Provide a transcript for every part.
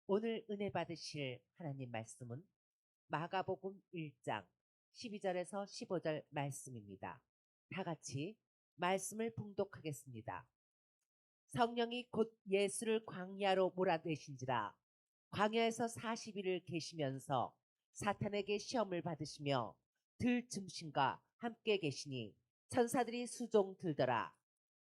오늘 은혜 받으실 하나님 말씀은 마가복음 1장 12절에서 15절 말씀입니다. 다 같이 말씀을 봉독하겠습니다. 성령이 곧 예수를 광야로 몰아내신지라. 광야에서 40일을 계시면서 사탄에게 시험을 받으시며 들짐승과 함께 계시니 천사들이 수종 들더라.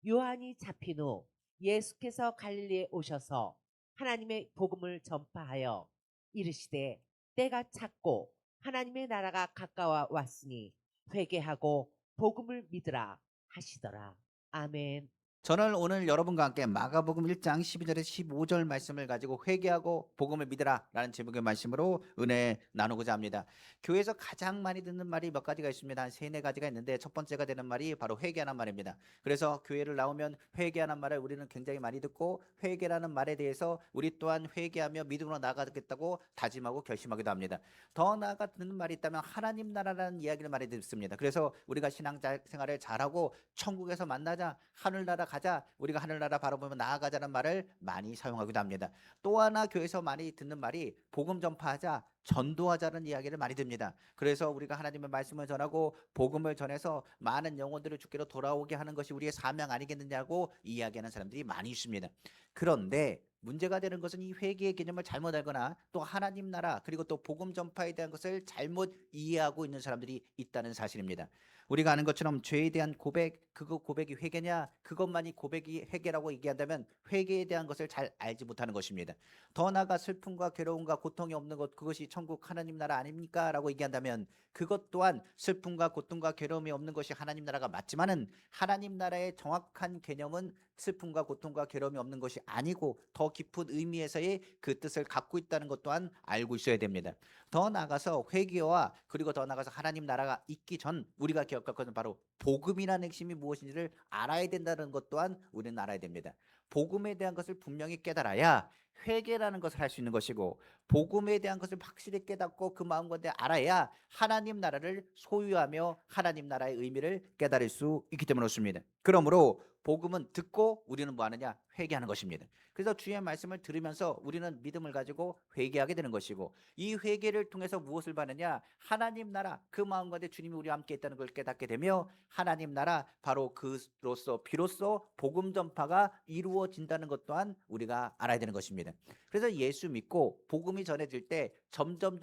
요한이 잡힌 후 예수께서 갈릴리에 오셔서 하나님의 복음을 전파하여 이르시되 때가 찼고 하나님의 나라가 가까워 왔으니 회개하고 복음을 믿으라 하시더라. 아멘. 저는 오늘 여러분과 함께 마가복음 1장 12절에서 15절 말씀을 가지고 회개하고 복음을 믿으라 라는 제목의 말씀으로 은혜 나누고자 합니다. 교회에서 가장 많이 듣는 말이 몇 가지가 있습니다. 한 세네 가지가 있는데 첫 번째가 되는 말이 바로 회개하는 말입니다. 그래서 교회를 나오면 회개하는 말을 우리는 굉장히 많이 듣고, 회개라는 말에 대해서 우리 또한 회개하며 믿음으로 나아가겠다고 다짐하고 결심하기도 합니다. 더 나아가 듣는 말이 있다면 하나님 나라라는 이야기를 많이 듣습니다. 그래서 우리가 신앙생활을 잘하고 천국에서 만나자, 하늘나라 가자, 우리가 하늘나라 바라보며 나아가자는 말을 많이 사용하기도 합니다. 또 하나 교회에서 많이 듣는 말이 복음 전파하자, 전도하자는 이야기를 많이 듭니다. 그래서 우리가 하나님의 말씀을 전하고 복음을 전해서 많은 영혼들을 주께로 돌아오게 하는 것이 우리의 사명 아니겠느냐고 이야기하는 사람들이 많이 있습니다. 그런데 문제가 되는 것은 이 회개의 개념을 잘못 알거나 또 하나님 나라 그리고 또 복음 전파에 대한 것을 잘못 이해하고 있는 사람들이 있다는 사실입니다. 우리가 아는 것처럼 죄에 대한 고백, 그거 고백이 회개냐, 그것만이 고백이 회개라고 얘기한다면 회개에 대한 것을 잘 알지 못하는 것입니다. 더 나아가 슬픔과 괴로움과 고통이 없는 것, 그것이 천국 하나님 나라 아닙니까? 라고 얘기한다면 그것 또한 슬픔과 고통과 괴로움이 없는 것이 하나님 나라가 맞지만은 하나님 나라의 정확한 개념은 슬픔과 고통과 괴로움이 없는 것이 아니고 더 깊은 의미에서의 그 뜻을 갖고 있다는 것 또한 알고 있어야 됩니다. 더 나아가서 회개와 그리고 더 나아가서 하나님 나라가 있기 전 우리가 기억할 것은 바로 복음이라는 핵심이 무엇인지를 알아야 된다는 것 또한 우리는 알아야 됩니다. 복음에 대한 것을 분명히 깨달아야 회개라는 것을 할 수 있는 것이고, 복음에 대한 것을 확실히 깨닫고 그 마음가운데 알아야 하나님 나라를 소유하며 하나님 나라의 의미를 깨달을 수 있기 때문에 그렇습니다. 그러므로 복음은 듣고 우리는 뭐 하느냐? 회개하는 것입니다. 그래서 주의 말씀을 들으면서 우리는 믿음을 가지고 회개하게 되는 것이고, 이 회개를 통해서 무엇을 받느냐? 하나님 나라, 그 마음 가운데 주님이 우리와 함께 있다는 걸 깨닫게 되며 하나님 나라, 바로 그로서 비로소 복음 전파가 이루어진다는 것 또한 우리가 알아야 되는 것입니다. 그래서 예수 믿고 복음이 전해질 때 점점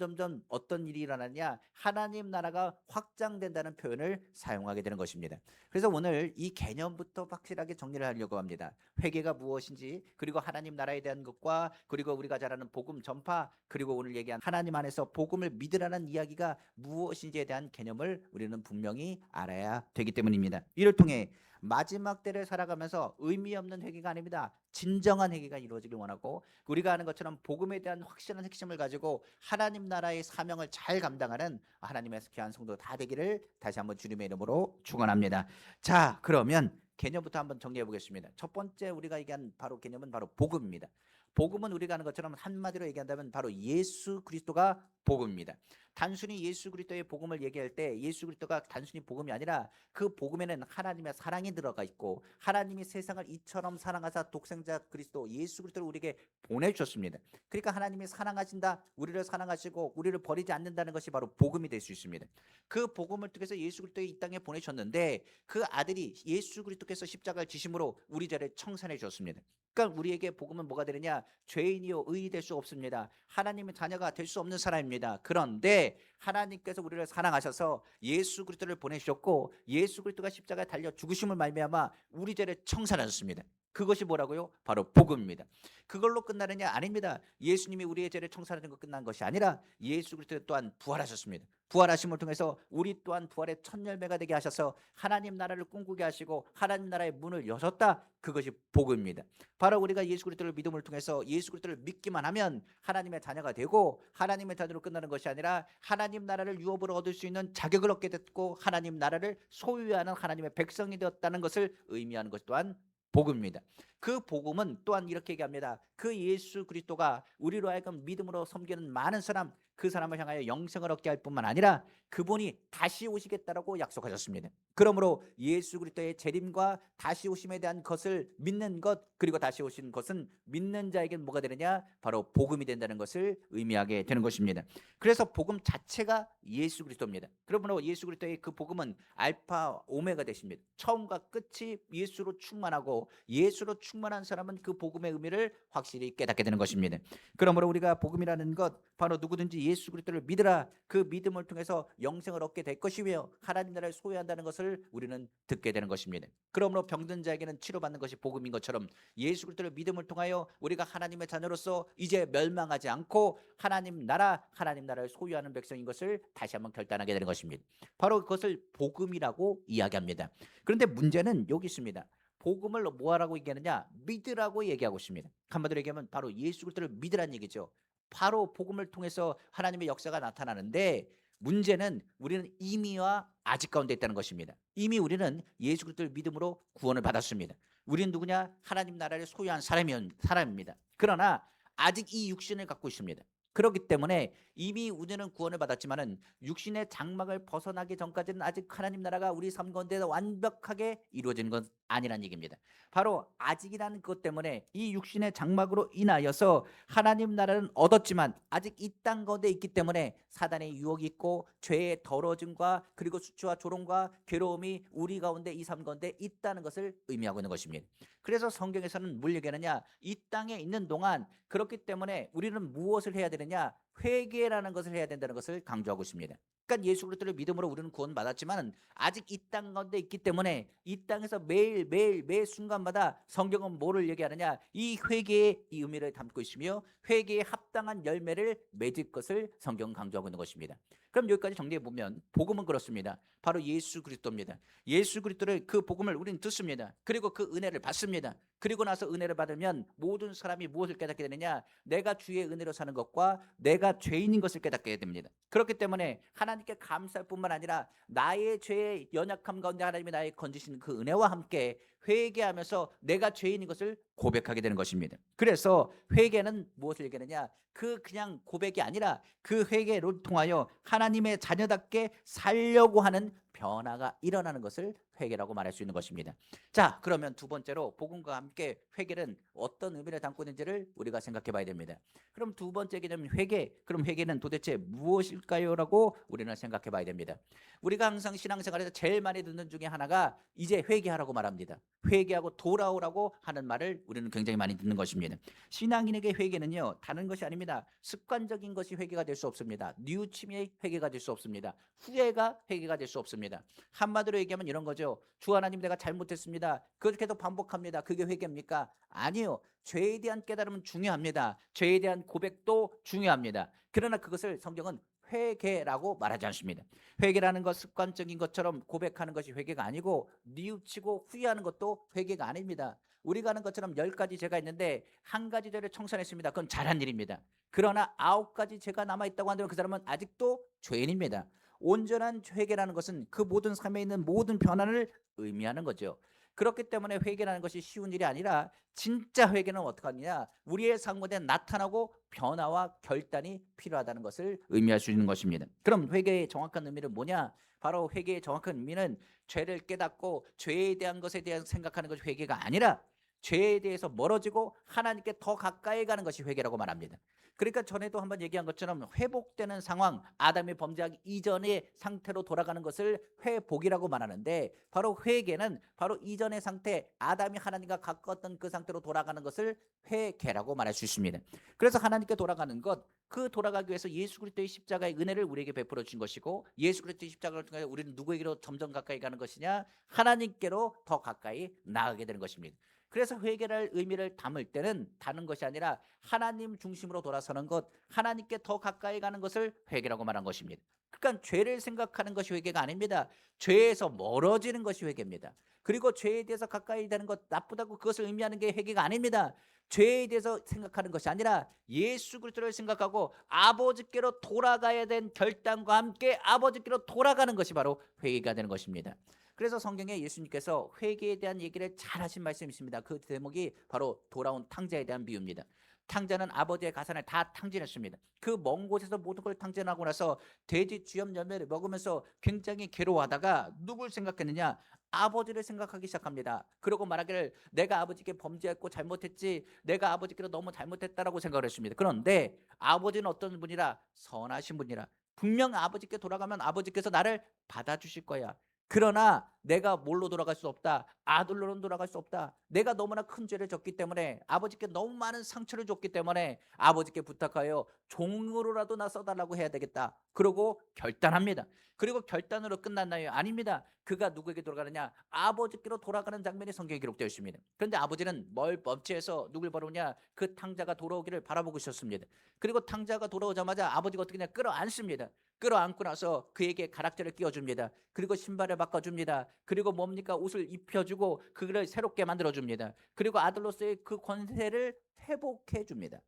어떤 일이 일어나냐? 하나님 나라가 확장된다는 표현을 사용하게 되는 것입니다. 그래서 오늘 이 개념부터 확실하게 정리를 하려고 합니다. 회개가 무엇인지, 그리고 하나님 나라에 대한 것과, 그리고 우리가 잘 아는 복음 전파, 그리고 오늘 얘기한 하나님 안에서 복음을 믿으라는 이야기가 무엇인지에 대한 개념을 우리는 분명히 알아야 되기 때문입니다. 이를 통해 마지막 때를 살아가면서 의미 없는 회개가 아닙니다. 진정한 회개가 이루어지길 원하고, 우리가 아는 것처럼 복음에 대한 확실한 핵심을 가지고 하나님 나라의 사명을 잘 감당하는 하나님의 귀한 성도 다 되기를 다시 한번 주님의 이름으로 축원합니다. 자, 그러면 개념부터 한번 정리해 보겠습니다. 첫 번째 우리가 얘기한 바로 개념은 바로 복음입니다. 복음은 우리가 아는 것처럼 한마디로 얘기한다면 바로 예수 그리스도가 복음입니다. 단순히 예수 그리스도의 복음을 얘기할 때 예수 그리스도가 단순히 복음이 아니라 그 복음에는 하나님의 사랑이 들어가 있고, 하나님이 세상을 이처럼 사랑하사 독생자 그리스도 예수 그리스도를 우리에게 보내주셨습니다. 그러니까 하나님이 사랑하신다, 우리를 사랑하시고 우리를 버리지 않는다는 것이 바로 복음이 될 수 있습니다. 그 복음을 통해서 예수 그리스도를 이 땅에 보내셨는데 그 아들이 예수 그리스도께서 십자가를 지심으로 우리 죄를 청산해 주셨습니다. 그러니까 우리에게 복음은 뭐가 되느냐? 죄인이요 의인이 될 수 없습니다. 하나님의 자녀가 될 수 없는 사람입니다. 그런데 하나님께서 우리를 사랑하셔서 예수 그리스도를 보내주셨고, 예수 그리스도가 십자가에 달려 죽으심을 말미암아 우리 죄를 청산하셨습니다. 그것이 뭐라고요? 바로 복음입니다. 그걸로 끝나느냐? 아닙니다. 예수님이 우리의 죄를 청산하는 것 끝난 것이 아니라 예수 그리스도 또한 부활하셨습니다. 부활하심을 통해서 우리 또한 부활의 첫 열매가 되게 하셔서 하나님 나라를 꿈꾸게 하시고 하나님 나라의 문을 여셨다. 그것이 복음입니다. 바로 우리가 예수 그리스도를 믿음을 통해서 예수 그리스도를 믿기만 하면 하나님의 자녀가 되고, 하나님의 자녀로 끝나는 것이 아니라 하나님 나라를 유업으로 얻을 수 있는 자격을 얻게 됐고 하나님 나라를 소유하는 하나님의 백성이 되었다는 것을 의미하는 것 또한 복음입니다. 그 복음은 또한 이렇게 얘기합니다. 그 예수 그리스도가 우리로 하여금 믿음으로 섬기는 많은 사람, 그 사람을 향하여 영생을 얻게 할 뿐만 아니라 그분이 다시 오시겠다라고 약속하셨습니다. 그러므로 예수 그리스도의 재림과 다시 오심에 대한 것을 믿는 것, 그리고 다시 오신 것은 믿는 자에게는 뭐가 되느냐? 바로 복음이 된다는 것을 의미하게 되는 것입니다. 그래서 복음 자체가 예수 그리스도입니다. 그러므로 예수 그리스도의 그 복음은 알파 오메가 되십니다. 처음과 끝이 예수로 충만하고 예수로 충만한 사람은 그 복음의 의미를 확실히 깨닫게 되는 것입니다. 그러므로 우리가 복음이라는 것, 바로 누구든지 예수 그리스도를 믿으라, 그 믿음을 통해서 영생을 얻게 될 것이며 하나님 나라를 소유한다는 것을 우리는 듣게 되는 것입니다. 그러므로 병든 자에게는 치료받는 것이 복음인 것처럼 예수 그리스도를 믿음을 통하여 우리가 하나님의 자녀로서 이제 멸망하지 않고 하나님 나라를 소유하는 백성인 것을 다시 한번 결단하게 되는 것입니다. 바로 그것을 복음이라고 이야기합니다. 그런데 문제는 여기 있습니다. 복음을 뭐하라고 얘기하느냐? 믿으라고 얘기하고 있습니다. 한마디로 얘기하면 바로 예수 그리스도를 믿으라는 얘기죠. 바로 복음을 통해서 하나님의 역사가 나타나는데, 문제는 우리는 이미와 아직 가운데 있다는 것입니다. 이미 우리는 예수 그리스도를 믿음으로 구원을 받았습니다. 우리는 누구냐? 하나님 나라를 소유한 사람입니다. 그러나 아직 이 육신을 갖고 있습니다. 그렇기 때문에 이미 우리는 구원을 받았지만은 육신의 장막을 벗어나기 전까지는 아직 하나님 나라가 우리 삶 가운데 완벽하게 이루어지는 건 아니란 얘기입니다. 바로 아직이라는 것 때문에 이 육신의 장막으로 인하여서 하나님 나라는 얻었지만 아직 이 땅 가운데 있기 때문에 사단의 유혹이 있고 죄의 더러짐과 그리고 수치와 조롱과 괴로움이 우리 가운데 이 삶 가운데 있다는 것을 의미하고 있는 것입니다. 그래서 성경에서는 뭘 얘기하느냐? 이 땅에 있는 동안, 그렇기 때문에 우리는 무엇을 해야 되느냐? 회개라는 것을 해야 된다는 것을 강조하고 있습니다. 그러니까 예수 그리스도를 믿음으로 우리는 구원받았지만 아직 이 땅 가운데 있기 때문에 이 땅에서 매일 매 순간마다 성경은 뭐를 얘기하느냐? 이 회개의 이 의미를 담고 있으며 회개에 합당한 열매를 맺을 것을 성경은 강조하고 있는 것입니다. 그럼 여기까지 정리해 보면 복음은 그렇습니다. 바로 예수 그리스도입니다. 예수 그리스도를, 그 복음을 우리는 듣습니다. 그리고 그 은혜를 받습니다. 그리고 나서 은혜를 받으면 모든 사람이 무엇을 깨닫게 되느냐? 내가 주의 은혜로 사는 것과 내가 죄인인 것을 깨닫게 됩니다. 그렇기 때문에 하나님께 감사할 뿐만 아니라 나의 죄의 연약함 가운데 하나님이 나의 건지시는 그 은혜와 함께 회개하면서 내가 죄인인 것을 고백하게 되는 것입니다. 그래서 회개는 무엇을 얘기하느냐? 그냥 고백이 아니라 그 회개를 통하여 하나님의 자녀답게 살려고 하는 변화가 일어나는 것을 회개라고 말할 수 있는 것입니다. 자, 그러면 두 번째로 복음과 함께 회개는 어떤 의미를 담고 있는지를 우리가 생각해 봐야 됩니다. 그럼 두 번째 개념은 회개. 그럼 회개는 도대체 무엇일까요? 라고 우리는 생각해 봐야 됩니다. 우리가 항상 신앙생활에서 제일 많이 듣는 중에 하나가 이제 회개하라고 말합니다. 회개하고 돌아오라고 하는 말을 우리는 굉장히 많이 듣는 것입니다. 신앙인에게 회개는요, 다른 것이 아닙니다. 습관적인 것이 회개가 될 수 없습니다. 뉘우침이 회개가 될 수 없습니다. 후회가 회개가 될 수 없습니다. 한마디로 얘기하면 이런 거죠. 주 하나님, 내가 잘못했습니다. 그걸 계속 반복합니다. 그게 회개입니까? 아니요. 죄에 대한 깨달음은 중요합니다. 죄에 대한 고백도 중요합니다. 그러나 그것을 성경은 회개라고 말하지 않습니다. 회개라는 것, 습관적인 것처럼 고백하는 것이 회개가 아니고 뉘우치고 후회하는 것도 회개가 아닙니다. 우리가 하는 것처럼 10가지 죄가 있는데 한 가지 죄를 청산했습니다. 그건 잘한 일입니다. 그러나 9가지 죄가 남아있다고 한다면 그 사람은 아직도 죄인입니다. 온전한 회개라는 것은 그 모든 삶에 있는 모든 변화를 의미하는 거죠. 그렇기 때문에 회개라는 것이 쉬운 일이 아니라 진짜 회개는 어떻게 하느냐? 우리의 삶 가운데 나타나고 변화와 결단이 필요하다는 것을 의미할 수 있는 것입니다. 그럼 회개의 정확한 의미는 뭐냐? 바로 회개의 정확한 의미는 죄를 깨닫고 죄에 대한 것에 대한 생각하는 것이 회개가 아니라 죄에 대해서 멀어지고 하나님께 더 가까이 가는 것이 회개라고 말합니다. 그러니까 전에도 한번 얘기한 것처럼 회복되는 상황, 아담이 범죄하기 이전의 상태로 돌아가는 것을 회복이라고 말하는데, 바로 회개는 바로 이전의 상태, 아담이 하나님과 가까웠던 그 상태로 돌아가는 것을 회개라고 말할 수 있습니다. 그래서 하나님께 돌아가는 것, 그 돌아가기 위해서 예수 그리스도의 십자가의 은혜를 우리에게 베풀어 주신 것이고, 예수 그리스도의 십자가를 통해 우리는 누구에게로 점점 가까이 가는 것이냐? 하나님께로 더 가까이 나아가게 되는 것입니다. 그래서 회개를 의미를 담을 때는 다른 것이 아니라 하나님 중심으로 돌아서는 것, 하나님께 더 가까이 가는 것을 회개라고 말한 것입니다. 그러니까 죄를 생각하는 것이 회개가 아닙니다. 죄에서 멀어지는 것이 회개입니다. 그리고 죄에 대해서 가까이 되는 것, 나쁘다고 그것을 의미하는 게 회개가 아닙니다. 죄에 대해서 생각하는 것이 아니라 예수 그리스도를 생각하고 아버지께로 돌아가야 된 결단과 함께 아버지께로 돌아가는 것이 바로 회개가 되는 것입니다. 그래서 성경에 예수님께서 회개에 대한 얘기를 잘 하신 말씀이 있습니다. 그 제목이 바로 돌아온 탕자에 대한 비유입니다. 탕자는 아버지의 가산을 다 탕진했습니다. 그 먼 곳에서 모든 걸 탕진하고 나서 돼지 쥐염 열매를 먹으면서 굉장히 괴로워하다가 누굴 생각했느냐? 아버지를 생각하기 시작합니다. 그러고 말하기를 내가 아버지께 범죄했고 잘못했지, 내가 아버지께로 너무 잘못했다라고 생각을 했습니다. 그런데 아버지는 어떤 분이라? 선하신 분이라. 분명 아버지께 돌아가면 아버지께서 나를 받아주실 거야. 그러나 내가 뭘로 돌아갈 수 없다. 아들로는 돌아갈 수 없다. 내가 너무나 큰 죄를 졌기 때문에, 아버지께 너무 많은 상처를 줬기 때문에 아버지께 부탁하여 종으로라도 나 써달라고 해야 되겠다. 그러고 결단합니다. 그리고 결단으로 끝났나요? 아닙니다. 그가 누구에게 돌아가느냐? 아버지께로 돌아가는 장면이 성경에 기록되어 있습니다. 그런데 아버지는 뭘 범죄해서 누굴 바라보냐? 그 탕자가 돌아오기를 바라보고 있었습니다. 그리고 탕자가 돌아오자마자 아버지가 어떻게 하냐? 끌어안습니다. 끌어안고 나서 그에게 가락지를 끼워줍니다. 그리고 신발을 바꿔줍니다. 그리고 뭡니까? 옷을 입혀주고 그를 새롭게 만들어줍니다. 그리고 아들로서의 그 권세를 회복해줍니다.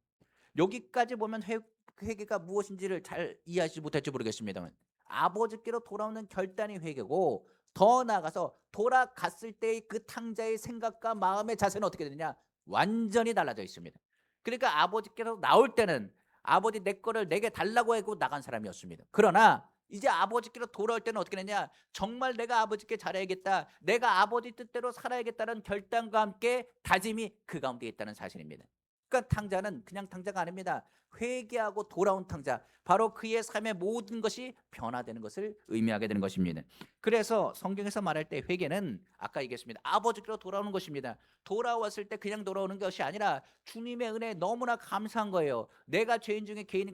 여기까지 보면 회개가 무엇인지를 잘 이해하지 못할지 모르겠습니다만, 아버지께로 돌아오는 결단이 회개고, 더 나아가서 돌아갔을 때의 그 탕자의 생각과 마음의 자세는 어떻게 되느냐? 완전히 달라져 있습니다. 그러니까 아버지께로 나올 때는 아버지 내 거를 내게 달라고 하고 나간 사람이었습니다. 그러나 이제 아버지께로 돌아올 때는 어떻게 되냐? 정말 내가 아버지께 잘해야겠다, 내가 아버지 뜻대로 살아야겠다는 결단과 함께 다짐이 그 가운데 있다는 사실입니다. 그러니까 탕자는 그냥 탕자가 아닙니다. 회개하고 돌아온 탕자, 바로 그의 삶의 모든 것이 변화되는 것을 의미하게 되는 것입니다. 그래서 성경에서 말할 때 회개는 아까 얘기했습니다. 아버지께로 돌아오는 것입니다. 돌아왔을 때 그냥 돌아오는 것이 아니라 주님의 은혜에 너무나 감사한 거예요. 내가 죄인 중에 괴수인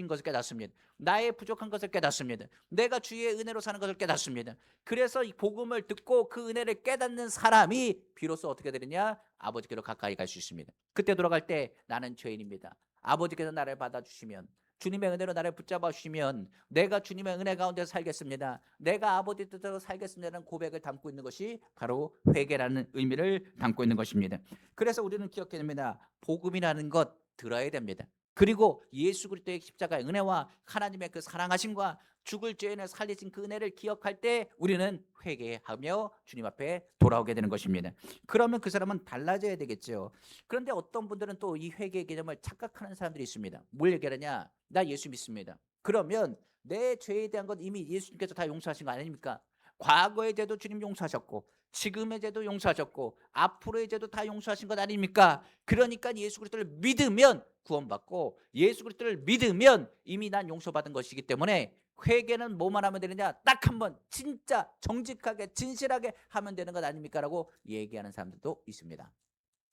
것을 깨닫습니다. 나의 부족한 것을 깨닫습니다. 내가 주의 은혜로 사는 것을 깨닫습니다. 그래서 이 복음을 듣고 그 은혜를 깨닫는 사람이 비로소 어떻게 되느냐? 아버지께로 가까이 갈 수 있습니다. 그때 돌아갈 때 나는 죄인입니다. 아버지께서 나를 받아주시면, 주님의 은혜로 나를 붙잡아 주시면 내가 주님의 은혜 가운데 살겠습니다, 내가 아버지 뜻대로 살겠습니다라는 고백을 담고 있는 것이 바로 회개라는 의미를 담고 있는 것입니다. 그래서 우리는 기억해야 됩니다. 복음이라는 것 들어야 됩니다. 그리고 예수 그리스도의 십자가의 은혜와 하나님의 그 사랑하심과 죽을 죄인을 살리신 그 은혜를 기억할 때 우리는 회개하며 주님 앞에 돌아오게 되는 것입니다. 그러면 그 사람은 달라져야 되겠죠. 그런데 어떤 분들은 또 이 회개의 개념을 착각하는 사람들이 있습니다. 뭘 얘기하느냐? 나 예수 믿습니다. 그러면 내 죄에 대한 건 이미 예수님께서 다 용서하신 거 아닙니까? 과거의 죄도 주님 용서하셨고, 지금의 죄도 용서하셨고, 앞으로의 죄도 다 용서하신 것 아닙니까? 그러니까 예수 그리스도를 믿으면 구원받고, 예수 그리스도를 믿으면 이미 난 용서받은 것이기 때문에 회개는 뭐만 하면 되느냐? 딱 한 번 진짜 정직하게 진실하게 하면 되는 것 아닙니까? 라고 얘기하는 사람들도 있습니다.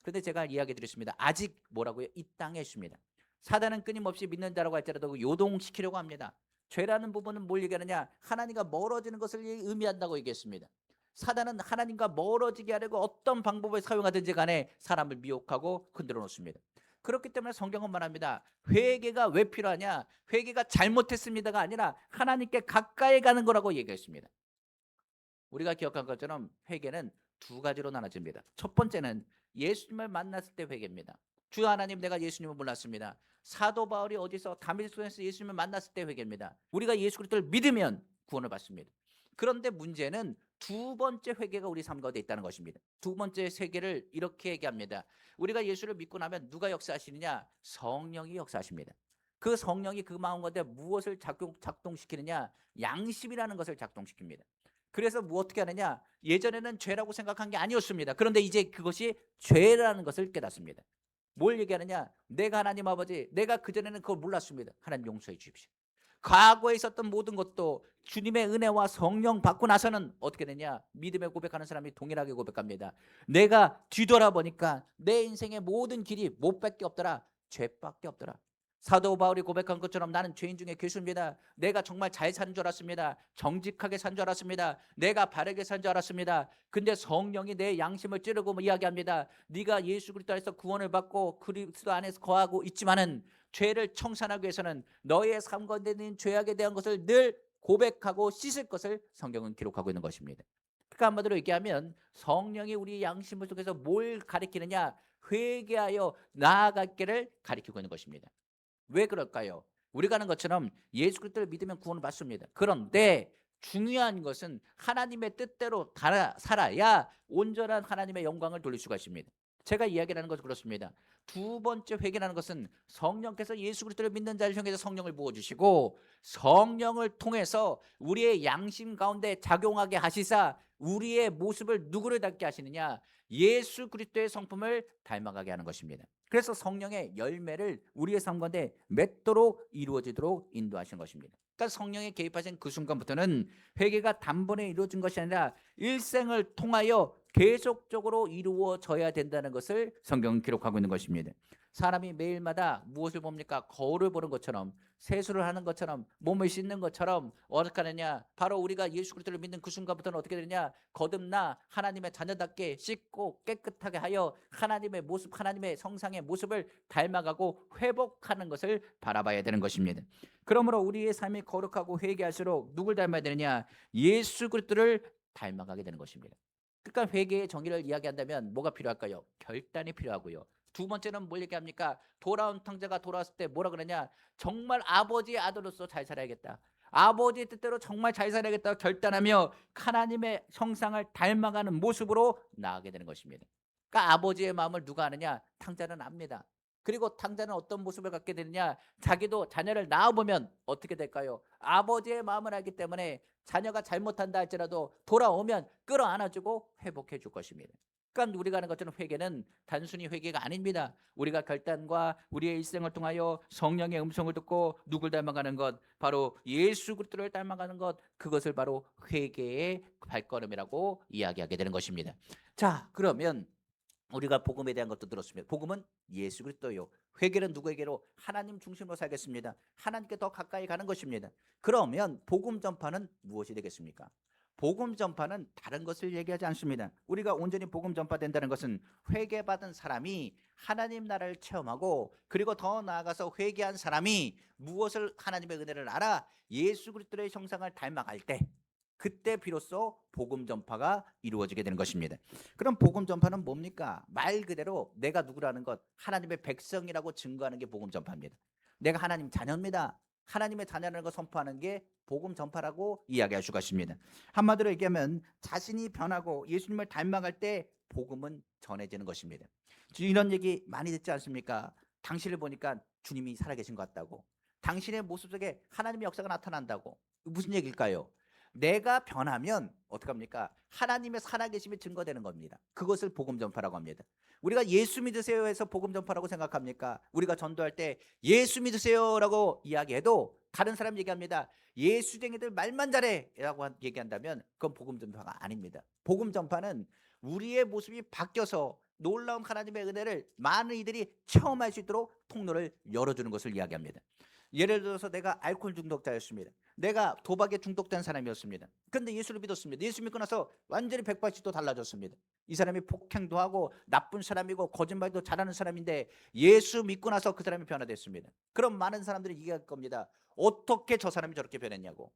그런데 제가 이야기 드렸습니다. 아직 뭐라고요? 이 땅에 있습니다. 사단은 끊임없이 믿는 자라고 할지라도 요동시키려고 합니다. 죄라는 부분은 뭘 얘기하느냐? 하나님과 멀어지는 것을 의미한다고 얘기했습니다. 사단은 하나님과 멀어지게 하려고 어떤 방법을 사용하든지 간에 사람을 미혹하고 흔들어 놓습니다. 그렇기 때문에 성경은 말합니다. 회개가 왜 필요하냐? 회개가 잘못했습니다가 아니라 하나님께 가까이 가는 거라고 얘기했습니다. 우리가 기억한 것처럼 회개는 두 가지로 나눠집니다. 첫 번째는 예수님을 만났을 때 회개입니다. 주 하나님, 내가 예수님을 몰랐습니다. 사도 바울이 어디서 다메섹에서 예수님을 만났을 때 회개입니다. 우리가 예수 그리스도를 믿으면 구원을 받습니다. 그런데 문제는 두 번째 회개가 우리 삶 가운데 있다는 것입니다. 두 번째 회개를 이렇게 얘기합니다. 우리가 예수를 믿고 나면 누가 역사하시느냐? 성령이 역사하십니다. 그 성령이 그 마음 가운데 무엇을 작동시키느냐? 양심이라는 것을 작동시킵니다. 그래서 어떻게 하느냐? 예전에는 죄라고 생각한 게 아니었습니다. 그런데 이제 그것이 죄라는 것을 깨닫습니다. 뭘 얘기하느냐? 내가 하나님 아버지, 내가 그전에는 그걸 몰랐습니다. 하나님 용서해 주십시오. 과거에 있었던 모든 것도 주님의 은혜와 성령 받고 나서는 어떻게 되냐? 믿음의 고백하는 사람이 동일하게 고백합니다. 내가 뒤돌아보니까 내 인생의 모든 길이 못밖에 없더라. 죄밖에 없더라. 사도 바울이 고백한 것처럼 나는 죄인 중에 괴수입니다. 내가 정말 잘 산 줄 알았습니다. 정직하게 산 줄 알았습니다. 내가 바르게 산 줄 알았습니다. 근데 성령이 내 양심을 찌르고 이야기합니다. 네가 예수 그리스도 안에서 구원을 받고 그리스도 안에서 거하고 있지만은 죄를 청산하기 위해서는 너의 삶 가운데 있는 죄악에 대한 것을 늘 고백하고 씻을 것을 성경은 기록하고 있는 것입니다. 그러니까 한마디로 얘기하면 성령이 우리 양심을 속에서 뭘 가리키느냐? 회개하여 나아가기를 가리키고 있는 것입니다. 왜 그럴까요? 우리가 아는 것처럼 예수 그리스도를 믿으면 구원을 받습니다. 그런데 중요한 것은 하나님의 뜻대로 살아야 온전한 하나님의 영광을 돌릴 수가 있습니다. 제가 이야기하는 것은 그렇습니다. 두 번째 회개라는 것은 성령께서 예수 그리스도를 믿는 자를 향해서 성령을 부어주시고 성령을 통해서 우리의 양심 가운데 작용하게 하시사 우리의 모습을 누구를 닮게 하시느냐? 예수 그리스도의 성품을 닮아가게 하는 것입니다. 그래서 성령의 열매를 우리의 삶 가운데 맺도록 이루어지도록 인도하시는 것입니다. 그러니까 성령이 개입하신 그 순간부터는 회개가 단번에 이루어진 것이 아니라 일생을 통하여 계속적으로 이루어져야 된다는 것을 성경은 기록하고 있는 것입니다. 사람이 매일마다 무엇을 봅니까? 거울을 보는 것처럼, 세수를 하는 것처럼, 몸을 씻는 것처럼 어떻게 하느냐? 바로 우리가 예수 그리스도를 믿는 그 순간부터는 어떻게 되느냐? 거듭나 하나님의 자녀답게 씻고 깨끗하게 하여 하나님의 모습, 하나님의 성상의 모습을 닮아가고 회복하는 것을 바라봐야 되는 것입니다. 그러므로 우리의 삶이 거룩하고 회개할수록 누굴 닮아야 되느냐? 예수 그리스도를 닮아가게 되는 것입니다. 그러니까 회개의 정의를 이야기한다면 뭐가 필요할까요? 결단이 필요하고요. 두 번째는 뭘 얘기합니까? 돌아온 탕자가 돌아왔을 때 뭐라 그러냐? 정말 아버지의 아들로서 잘 살아야겠다. 아버지의 뜻대로 정말 잘 살아야겠다 결단하며 하나님의 형상을 닮아가는 모습으로 나아가게 되는 것입니다. 그러니까 아버지의 마음을 누가 아느냐? 탕자는 압니다. 그리고 탕자는 어떤 모습을 갖게 되느냐? 자기도 자녀를 낳아보면 어떻게 될까요? 아버지의 마음을 알기 때문에 자녀가 잘못한다 할지라도 돌아오면 끌어안아주고 회복해 줄 것입니다. 그러니까 우리가 하는 것처럼 회개는 단순히 회개가 아닙니다. 우리가 결단과 우리의 일생을 통하여 성령의 음성을 듣고 누굴 닮아가는 것, 바로 예수 그리스도를 닮아가는 것, 그것을 바로 회개의 발걸음이라고 이야기하게 되는 것입니다. 자, 그러면 우리가 복음에 대한 것도 들었습니다. 복음은 예수 그리스도요. 회개는 누구에게로? 하나님 중심으로 살겠습니다. 하나님께 더 가까이 가는 것입니다. 그러면 복음 전파는 무엇이 되겠습니까? 복음 전파는 다른 것을 얘기하지 않습니다. 우리가 온전히 복음 전파된다는 것은 회개받은 사람이 하나님 나라를 체험하고 그리고 더 나아가서 회개한 사람이 무엇을 하나님의 은혜를 알아? 예수 그리스도의 형상을 닮아갈 때 그때 비로소 복음 전파가 이루어지게 되는 것입니다. 그럼 복음 전파는 뭡니까? 말 그대로 내가 누구라는 것, 하나님의 백성이라고 증거하는 게 복음 전파입니다. 내가 하나님 자녀입니다. 하나님의 자녀라는 걸 선포하는 게 복음 전파라고 이야기할 수가 있습니다. 한마디로 얘기하면 자신이 변하고 예수님을 닮아갈 때 복음은 전해지는 것입니다. 이런 얘기 많이 듣지 않습니까? 당신을 보니까 주님이 살아계신 것 같다고. 당신의 모습 속에 하나님의 역사가 나타난다고. 무슨 얘기일까요? 내가 변하면 어떡합니까? 하나님의 살아계심이 증거되는 겁니다. 그것을 복음 전파라고 합니다. 우리가 예수 믿으세요 해서 복음 전파라고 생각합니까? 우리가 전도할 때 예수 믿으세요라고 이야기해도 다른 사람 얘기합니다. 예수쟁이들 말만 잘해 라고 얘기한다면 그건 복음 전파가 아닙니다. 복음 전파는 우리의 모습이 바뀌어서 놀라운 하나님의 은혜를 많은 이들이 체험할 수 있도록 통로를 열어주는 것을 이야기합니다. 예를 들어서 내가 알코올 중독자였습니다. 내가 도박에 중독된 사람이었습니다. 그런데 예수를 믿었습니다. 예수 믿고 나서 완전히 180도 달라졌습니다. 이 사람이 폭행도 하고 나쁜 사람이고 거짓말도 잘하는 사람인데 예수 믿고 나서 그 사람이 변화됐습니다. 그럼 많은 사람들이 얘기할 겁니다. 어떻게 저 사람이 저렇게 변했냐고.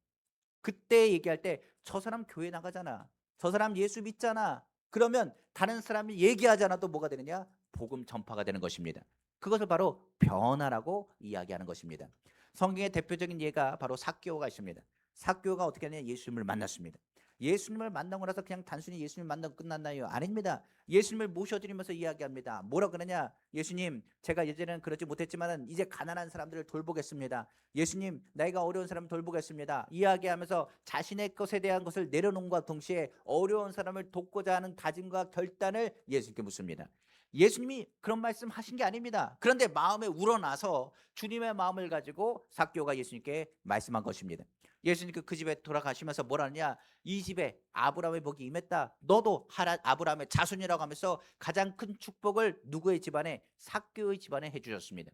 그때 얘기할 때 저 사람 교회 나가잖아. 저 사람 예수 믿잖아. 그러면 다른 사람이 얘기하지 않아도 뭐가 되느냐? 복음 전파가 되는 것입니다. 그것을 바로 변화라고 이야기하는 것입니다. 성경의 대표적인 예가 바로 삭개오가 있습니다. 삭개오가 어떻게 하냐? 예수님을 만났습니다. 예수님을 만나고 나서 그냥 단순히 예수님을 만나고 끝났나요? 아닙니다. 예수님을 모셔드리면서 이야기합니다. 뭐라 그러냐? 예수님, 제가 예전에는 그러지 못했지만 이제 가난한 사람들을 돌보겠습니다. 예수님, 나이가 어려운 사람을 돌보겠습니다. 이야기하면서 자신의 것에 대한 것을 내려놓음과 동시에 어려운 사람을 돕고자 하는 다짐과 결단을 예수님께 묻습니다. 예수님이 그런 말씀 하신 게 아닙니다. 그런데 마음에 우러나서 주님의 마음을 가지고 삭개오가 예수님께 말씀한 것입니다. 예수님께 그 집에 돌아가시면서 뭐라느냐? 이 집에 아브라함의 복이 임했다. 너도 아브라함의 자손이라고 하면서 가장 큰 축복을 누구의 집안에? 삭개오의 집안에 해주셨습니다.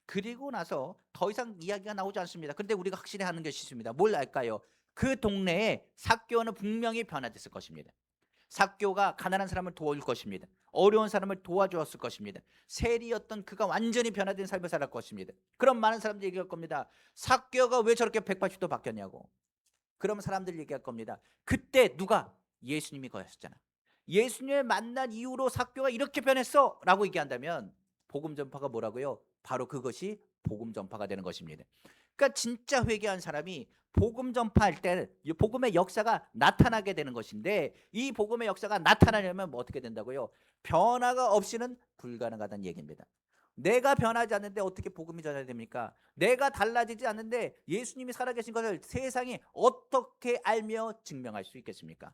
그리고 나서 더 이상 이야기가 나오지 않습니다. 그런데 우리가 확실히 하는 것이 있습니다. 뭘 알까요? 그 동네에 삭개오는 분명히 변화됐을 것입니다. 삭개오가 가난한 사람을 도와줄 것입니다. 어려운 사람을 도와주었을 것입니다. 세리였던 그가 완전히 변화된 삶을 살았을 것입니다. 그럼 많은 사람들이 얘기할 겁니다. 삭개오가 왜 저렇게 180도 바뀌었냐고. 그럼 사람들이 얘기할 겁니다. 그때 누가? 예수님이 거였잖아. 예수님을 만난 이후로 삭개오가 이렇게 변했어 라고 얘기한다면 복음 전파가 뭐라고요? 바로 그것이 복음 전파가 되는 것입니다. 그러니까 진짜 회개한 사람이 복음 전파할 때 이 복음의 역사가 나타나게 되는 것인데, 이 복음의 역사가 나타나려면 뭐 어떻게 된다고요? 변화가 없이는 불가능하다는 얘기입니다. 내가 변하지 않는데 어떻게 복음이 전해야 됩니까? 내가 달라지지 않는데 예수님이 살아계신 것을 세상이 어떻게 알며 증명할 수 있겠습니까?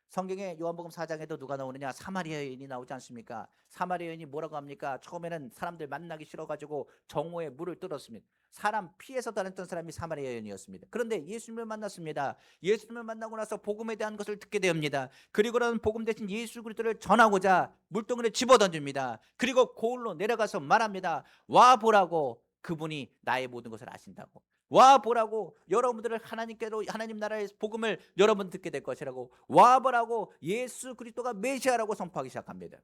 성경에 요한복음 4장에도 누가 나오느냐? 사마리아 여인이 나오지 않습니까? 사마리아 여인이 뭐라고 합니까? 처음에는 사람들 만나기 싫어가지고 정오에 물을 뜯었습니다. 사람 피해서 다녔던 사람이 사마리아 여인이었습니다. 그런데 예수님을 만났습니다. 예수님을 만나고 나서 복음에 대한 것을 듣게 됩니다. 그리고는 복음 대신 예수 그리스도를 전하고자 물동이를 집어던집니다. 그리고 고을로 내려가서 말합니다. 와 보라고, 그분이 나의 모든 것을 아신다고. 와 보라고, 여러분들을 하나님께로, 하나님 나라의 복음을 여러분 듣게 될 것이라고. 와 보라고, 예수 그리스도가 메시아라고 선포하기 시작합니다.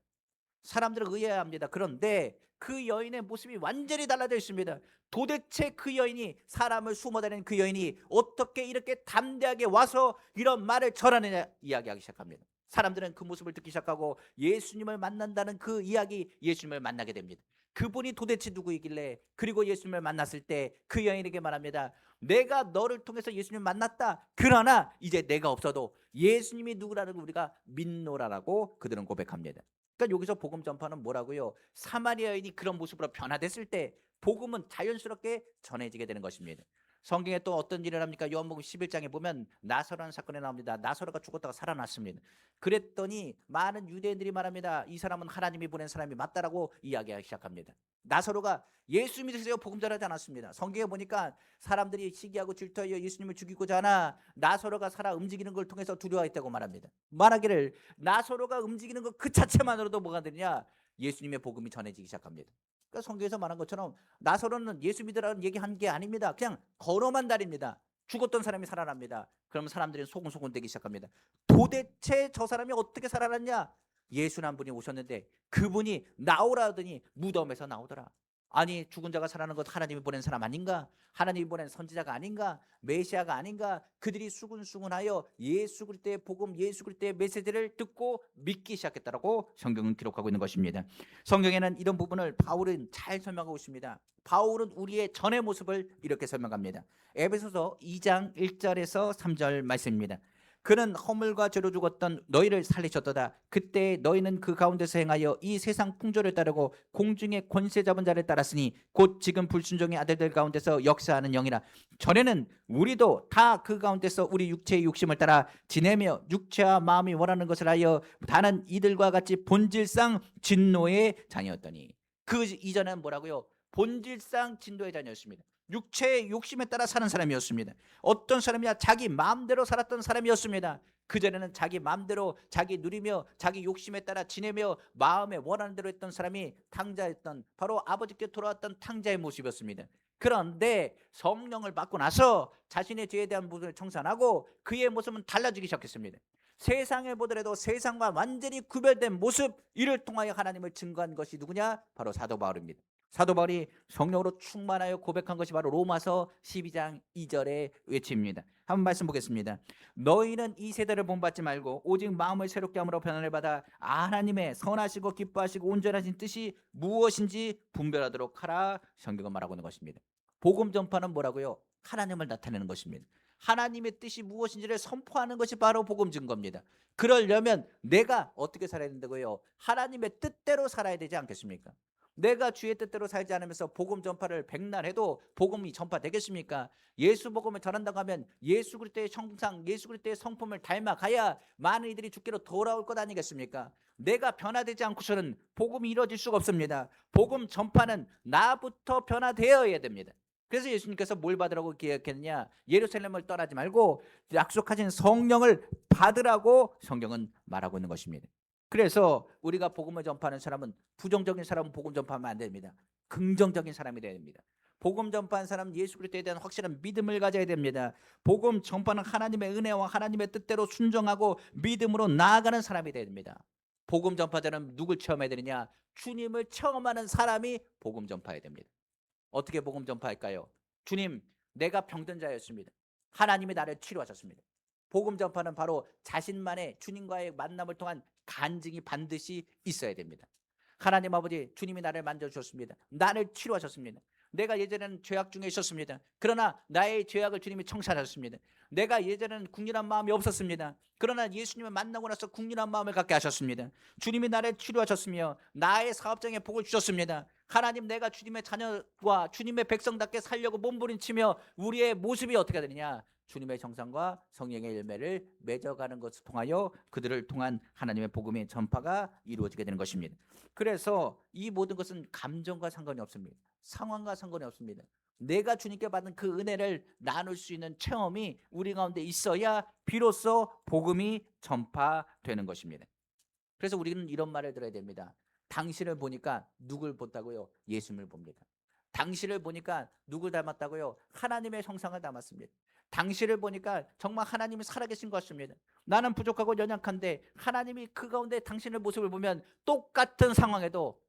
사람들은 의아해합니다. 그런데 그 여인의 모습이 완전히 달라져 있습니다. 도대체 그 여인이, 사람을 숨어다니는 그 여인이 어떻게 이렇게 담대하게 와서 이런 말을 전하느냐 이야기하기 시작합니다. 사람들은 그 모습을 듣기 시작하고 예수님을 만난다는 그 이야기, 예수님을 만나게 됩니다. 그분이 도대체 누구이길래, 그리고 예수님을 만났을 때 그 여인에게 말합니다. 내가 너를 통해서 예수님을 만났다. 그러나 이제 내가 없어도 예수님이 누구라는 걸 우리가 믿노라라고 그들은 고백합니다. 그러니까 여기서 복음 전파는 뭐라고요? 사마리아인이 그런 모습으로 변화됐을 때 복음은 자연스럽게 전해지게 되는 것입니다. 성경에 또 어떤 일을 합니까? 요한복음 11장에 보면 나사로라는 사건이 나옵니다. 나사로가 죽었다가 살아났습니다. 그랬더니 많은 유대인들이 말합니다. 이 사람은 하나님이 보낸 사람이 맞다라고 이야기하기 시작합니다. 나사로가 예수 믿으세요 복음 전하지 않았습니다. 성경에 보니까 사람들이 시기하고 질투하여 예수님을 죽이고자 하나 나사로가 살아 움직이는 걸 통해서 두려워했다고 말합니다. 말하기를 나사로가 움직이는 것 그 자체만으로도 뭐가 되냐? 예수님의 복음이 전해지기 시작합니다. 그러니까 성경에서 말한 것처럼 나사로는 예수 믿으라는 얘기한 게 아닙니다. 그냥 걸어만 다닙니다. 죽었던 사람이 살아납니다. 그러면 사람들이 소곤소곤 되기 시작합니다. 도대체 저 사람이 어떻게 살아났냐? 예수란 분이 오셨는데 그분이 나오라 하더니 무덤에서 나오더라. 아니, 죽은 자가 살아나는 것 하나님이 보낸 사람 아닌가? 하나님이 보낸 선지자가 아닌가? 메시아가 아닌가? 그들이 수군수군하여 예수 그리스도의 복음, 예수 그리스도의 메시지를 듣고 믿기 시작했다라고 성경은 기록하고 있는 것입니다. 성경에는 이런 부분을 바울은 잘 설명하고 있습니다. 바울은 우리의 전의 모습을 이렇게 설명합니다. 에베소서 2장 1절에서 3절 말씀입니다. 그는 허물과 죄로 죽었던 너희를 살리셨도다. 그때 너희는 그 가운데서 행하여 이 세상 풍조를 따르고 공중의 권세 잡은 자를 따랐으니 곧 지금 불순종의 아들들 가운데서 역사하는 영이라. 전에는 우리도 다 그 가운데서 우리 육체의 욕심을 따라 지내며 육체와 마음이 원하는 것을 하여 다는 이들과 같이 본질상 진노의 자녀였더니. 그 이전에는 뭐라고요? 본질상 진노의 자녀였습니다. 육체의 욕심에 따라 사는 사람이었습니다. 어떤 사람이야? 자기 마음대로 살았던 사람이었습니다. 그전에는 자기 마음대로, 자기 누리며 자기 욕심에 따라 지내며 마음에 원하는 대로 했던 사람이 탕자였던, 바로 아버지께 돌아왔던 탕자의 모습이었습니다. 그런데 성령을 받고 나서 자신의 죄에 대한 부분을 청산하고 그의 모습은 달라지기 시작했습니다. 세상을 보더라도 세상과 완전히 구별된 모습, 이를 통하여 하나님을 증거한 것이 누구냐? 바로 사도 바울입니다. 사도 바울이 성령으로 충만하여 고백한 것이 바로 로마서 12장 2절의 외침입니다. 한번 말씀 보겠습니다. 너희는 이 세대를 본받지 말고 오직 마음을 새롭게 함으로 변화를 받아 하나님의 선하시고 기뻐하시고 온전하신 뜻이 무엇인지 분별하도록 하라. 성경은 말하고 있는 것입니다. 복음 전파는 뭐라고요? 하나님을 나타내는 것입니다. 하나님의 뜻이 무엇인지를 선포하는 것이 바로 복음 증거입니다. 그러려면 내가 어떻게 살아야 된다고요? 하나님의 뜻대로 살아야 되지 않겠습니까? 내가 주의 뜻대로 살지 않으면서 복음 전파를 백날 해도 복음이 전파되겠습니까? 예수 복음을 전한다고 하면 예수 그리스도의 형상, 예수 그리스도의 성품을 닮아가야 많은 이들이 주께로 돌아올 것 아니겠습니까? 내가 변화되지 않고서는 복음이 이루어질 수가 없습니다. 복음 전파는 나부터 변화되어야 됩니다. 그래서 예수님께서 뭘 받으라고 기억했느냐? 예루살렘을 떠나지 말고 약속하신 성령을 받으라고 성경은 말하고 있는 것입니다. 그래서 우리가 복음을 전파하는 사람은, 부정적인 사람은 복음 전파하면 안 됩니다. 긍정적인 사람이 되어야 됩니다. 복음 전파하는 사람은 예수 그리스도에 대한 확실한 믿음을 가져야 됩니다. 복음 전파는 하나님의 은혜와 하나님의 뜻대로 순종하고 믿음으로 나아가는 사람이 되어야 됩니다. 복음 전파자는 누굴 체험해야 되느냐? 주님을 체험하는 사람이 복음 전파해야 됩니다. 어떻게 복음 전파할까요? 주님, 내가 병든 자였습니다. 하나님이 나를 치료하셨습니다. 복음 전파는 바로 자신만의 주님과의 만남을 통한 간증이 반드시 있어야 됩니다. 하나님 아버지, 주님이 나를 만져주셨습니다. 나를 치료하셨습니다. 내가 예전에는 죄악 중에 있었습니다. 그러나 나의 죄악을 주님이 청산하셨습니다. 내가 예전에는 국률한 마음이 없었습니다. 그러나 예수님을 만나고 나서 국률한 마음을 갖게 하셨습니다. 주님이 나를 치료하셨으며 나의 사업장에 복을 주셨습니다. 하나님, 내가 주님의 자녀와 주님의 백성답게 살려고 몸부림치며 우리의 모습이 어떻게 되느냐? 주님의 정상과 성령의 열매를 맺어가는 것을 통하여 그들을 통한 하나님의 복음의 전파가 이루어지게 되는 것입니다. 그래서 이 모든 것은 감정과 상관이 없습니다. 상황과 상관이 없습니다. 내가 주님께 받은 그 은혜를 나눌 수 있는 체험이 우리 가운데 있어야 비로소 복음이 전파되는 것입니다. 그래서 우리는 이런 말을 들어야 됩니다. 당신을 보니까 누굴 본다고요? 예수님을 봅니다. 당신을 보니까 누굴 닮았다고요? 하나님의 형상을 닮았습니다. 당신을 보니까 정말 하나님이 살아계신 것 같습니다. 나는 부족하고 연약한데 하나님이 그 가운데 당신의 모습을 보면 똑같은 상황에도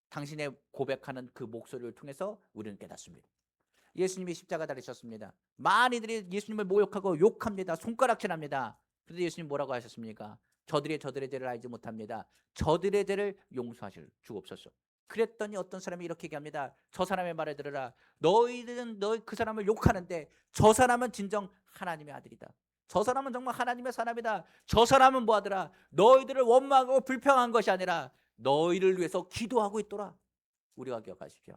당신의 고백하는 그 목소리를 통해서 우리는 깨닫습니다. 예수님이 십자가 달리셨습니다. 많이들이 예수님을 모욕하고 욕합니다. 손가락질합니다. 그런데 예수님 뭐라고 하셨습니까? 저들의 죄를 알지 못합니다. 저들의 죄를 용서하실 주옵소서. 그랬더니 어떤 사람이 이렇게 얘기합니다. 저 사람의 말을 들으라. 너희들은 그 사람을 욕하는데 저 사람은 진정 하나님의 아들이다. 저 사람은 정말 하나님의 사람이다. 저 사람은 뭐하더라? 너희들을 원망하고 불평한 것이 아니라 너희를 위해서 기도하고 있더라. 우리가 기억하십시오.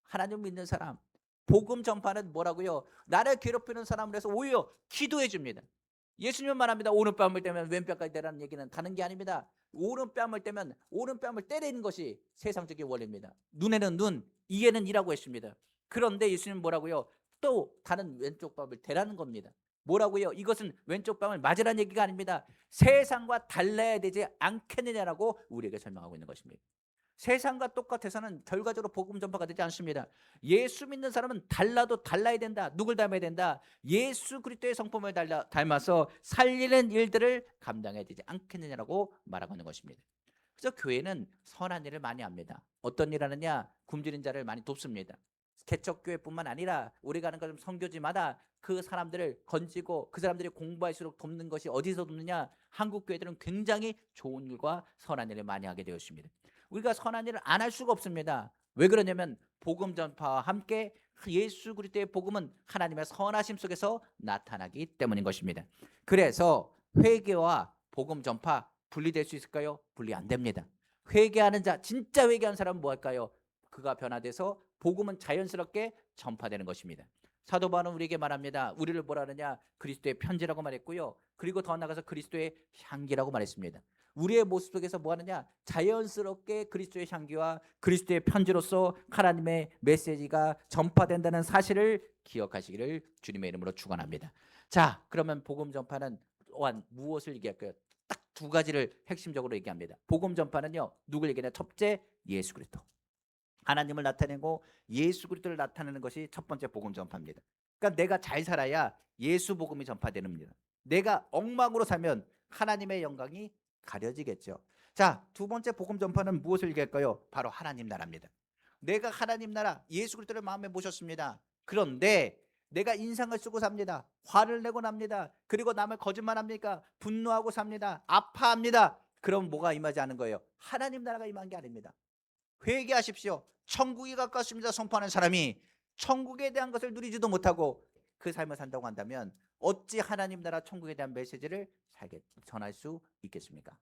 하나님 믿는 사람, 복음 전파는 뭐라고요? 나를 괴롭히는 사람을 해서 오히려 기도해 줍니다. 예수님은 말합니다. 오른뺨을 떼면 왼뺨까지 떼라는 얘기는 다른 게 아닙니다. 오른뺨을 떼면 오른뺨을 때리는 것이 세상적인 원리입니다. 눈에는 눈, 이에는 이라고 했습니다. 그런데 예수님은 뭐라고요? 또 다른 왼쪽 뺨을 대라는 겁니다. 뭐라고요? 이것은 왼쪽 뺨을 맞으라는 얘기가 아닙니다. 세상과 달라야 되지 않겠느냐라고 우리에게 설명하고 있는 것입니다. 세상과 똑같아서는 결과적으로 복음 전파가 되지 않습니다. 예수 믿는 사람은 달라도 달라야 된다. 누굴 닮아야 된다? 예수 그리스도의 성품을 닮아서 살리는 일들을 감당해야 되지 않겠느냐라고 말하고 있는 것입니다. 그래서 교회는 선한 일을 많이 합니다. 어떤 일 하느냐? 굶주린 자를 많이 돕습니다. 개척교회뿐만 아니라 우리가 하는 것은 선교지마다 그 사람들을 건지고 그 사람들이 공부할수록 돕는 것이 어디서 돕느냐? 한국 교회들은 굉장히 좋은 일과 선한 일을 많이 하게 되었습니다. 우리가 선한 일을 안 할 수가 없습니다. 왜 그러냐면 복음 전파와 함께 예수 그리스도의 복음은 하나님의 선하심 속에서 나타나기 때문인 것입니다. 그래서 회개와 복음 전파 분리될 수 있을까요? 분리 안 됩니다. 회개하는 자, 진짜 회개하는 사람은 뭐 할까요? 그가 변화돼서 복음은 자연스럽게 전파되는 것입니다. 사도 바울은 우리에게 말합니다. 우리를 뭐라 하느냐? 그리스도의 편지라고 말했고요. 그리고 더 나아가서 그리스도의 향기라고 말했습니다. 우리의 모습 속에서 뭐 하느냐? 자연스럽게 그리스도의 향기와 그리스도의 편지로서 하나님의 메시지가 전파된다는 사실을 기억하시기를 주님의 이름으로 축원합니다. 자, 그러면 복음 전파는 또한 무엇을 얘기할까요? 딱 두 가지를 핵심적으로 얘기합니다. 복음 전파는요, 누굴 얘기하냐? 첫째, 예수 그리스도. 하나님을 나타내고 예수 그리스도를 나타내는 것이 첫 번째 복음 전파입니다. 그러니까 내가 잘 살아야 예수 복음이 전파되는 겁니다. 내가 엉망으로 살면 하나님의 영광이 가려지겠죠. 자, 두 번째 복음 전파는 무엇을 얘기할까요? 바로 하나님 나라입니다. 내가 하나님 나라 예수 그리스도를 마음에 모셨습니다. 그런데 내가 인상을 쓰고 삽니다. 화를 내고 납니다. 그리고 남을 거짓말합니까? 분노하고 삽니다. 아파합니다. 그럼 뭐가 임하지 않은 거예요? 하나님 나라가 임한 게 아닙니다. 회개하십시오. 천국이 가깝습니다. 선포하는 사람이 천국에 대한 것을 누리지도 못하고 그 삶을 산다고 한다면 어찌 하나님 나라 천국에 대한 메시지를 전할 수 있겠습니까?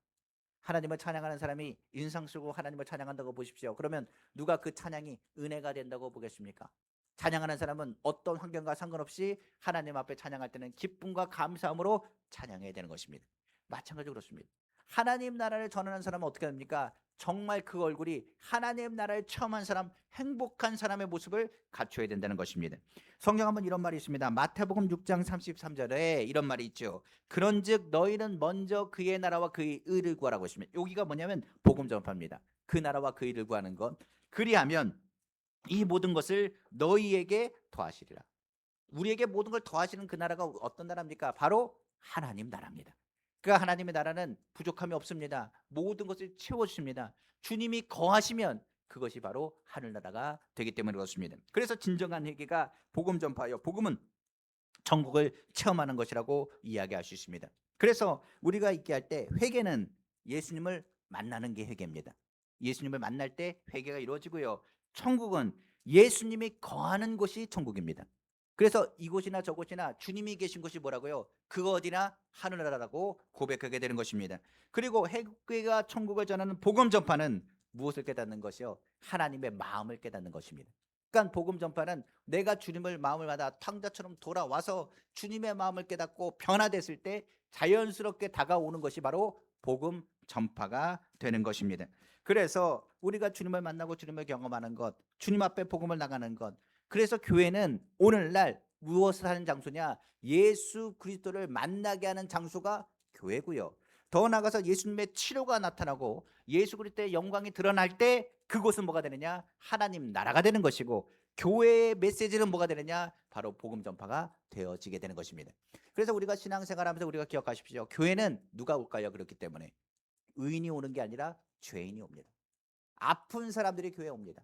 하나님을 찬양하는 사람이 인상 쓰고 하나님을 찬양한다고 보십시오. 그러면 누가 그 찬양이 은혜가 된다고 보겠습니까? 찬양하는 사람은 어떤 환경과 상관없이 하나님 앞에 찬양할 때는 기쁨과 감사함으로 찬양해야 되는 것입니다. 마찬가지로 그렇습니다. 하나님 나라를 전하는 사람은 어떻게 됩니까? 정말 그 얼굴이 하나님 나라를 체험한 사람, 행복한 사람의 모습을 갖춰야 된다는 것입니다. 성경 한번 이런 말이 있습니다. 마태복음 6장 33절에 이런 말이 있죠. 그런즉 너희는 먼저 그의 나라와 그의 의를 구하라고 했습니다. 여기가 뭐냐면 복음 전파입니다. 그 나라와 그 의를 구하는 것. 그리하면 이 모든 것을 너희에게 더하시리라. 우리에게 모든 걸 더하시는 그 나라가 어떤 나라입니까? 바로 하나님 나라입니다. 그 하나님의 나라는 부족함이 없습니다. 모든 것을 채워주십니다. 주님이 거하시면 그것이 바로 하늘나라가 되기 때문에 그렇습니다. 그래서 진정한 회개가 복음 전파요. 복음은 천국을 체험하는 것이라고 이야기할 수 있습니다. 그래서 우리가 있게 할 때 회개는 예수님을 만나는 게 회개입니다. 예수님을 만날 때 회개가 이루어지고요. 천국은 예수님이 거하는 곳이 천국입니다. 그래서 이곳이나 저곳이나 주님이 계신 곳이 뭐라고요? 그 어디나 하늘나라라고 고백하게 되는 것입니다. 그리고 해국교회가 천국을 전하는 복음 전파는 무엇을 깨닫는 것이요? 하나님의 마음을 깨닫는 것입니다. 그러니까 복음 전파는 내가 주님을 마음을 받아 탕자처럼 돌아와서 주님의 마음을 깨닫고 변화됐을 때 자연스럽게 다가오는 것이 바로 복음 전파가 되는 것입니다. 그래서 우리가 주님을 만나고 주님을 경험하는 것, 주님 앞에 복음을 나가는 것, 그래서 교회는 오늘날 무엇을 하는 장소냐? 예수 그리스도를 만나게 하는 장소가 교회고요. 더 나아가서 예수님의 치료가 나타나고 예수 그리스도의 영광이 드러날 때 그곳은 뭐가 되느냐? 하나님 나라가 되는 것이고, 교회의 메시지는 뭐가 되느냐? 바로 복음 전파가 되어지게 되는 것입니다. 그래서 우리가 신앙생활하면서 우리가 기억하십시오. 교회는 누가 올까요? 그렇기 때문에 의인이 오는 게 아니라 죄인이 옵니다. 아픈 사람들이 교회에 옵니다.